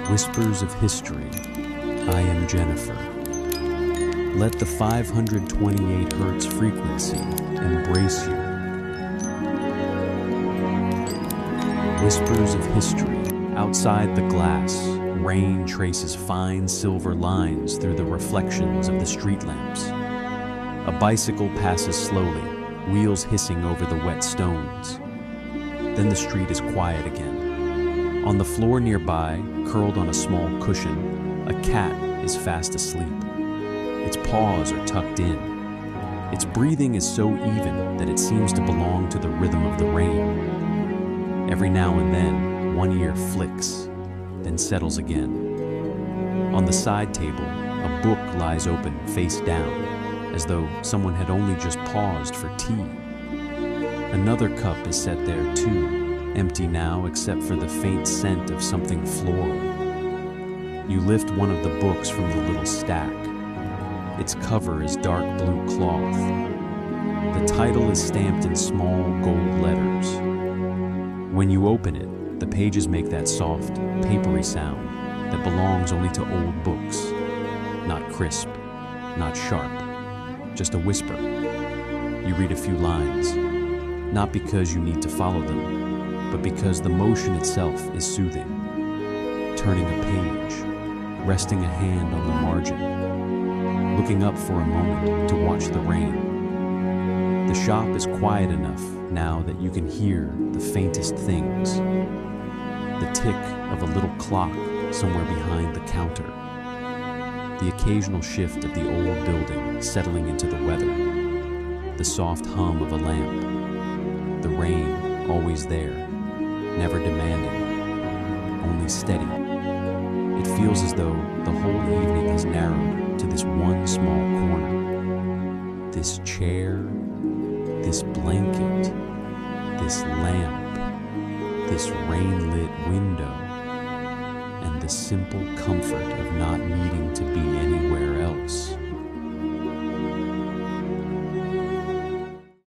Whispers of History. I am Jennifer. Let the 528 Hz frequency embrace you. Whispers of History. Outside the glass, rain traces fine silver lines through the reflections of the street lamps. A bicycle passes slowly, wheels hissing over the wet stones. Then the street is quiet again. On the floor nearby, curled on a small cushion, a cat is fast asleep. Its paws are tucked in. Its breathing is so even that it seems to belong to the rhythm of the rain. Every now and then, one ear flicks, then settles again. On the side table, a book lies open face down, as though someone had only just paused for tea. Another cup is set there too, empty now except for the faint scent of something floral. You lift one of the books from the little stack. Its cover is dark blue cloth. The title is stamped in small gold letters. When you open it, the pages make that soft, papery sound that belongs only to old books. Not crisp, not sharp, just a whisper. You read a few lines, not because you need to follow them, but because the motion itself is soothing. Turning a page, resting a hand on the margin, looking up for a moment to watch the rain. The shop is quiet enough now that you can hear the faintest things. The tick of a little clock somewhere behind the counter. The occasional shift of the old building settling into the weather. The soft hum of a lamp. The rain always there. Never demanding, only steady. It feels as though the whole evening has narrowed to this one small corner. This chair, this blanket, this lamp, this rain-lit window, and the simple comfort of not needing to be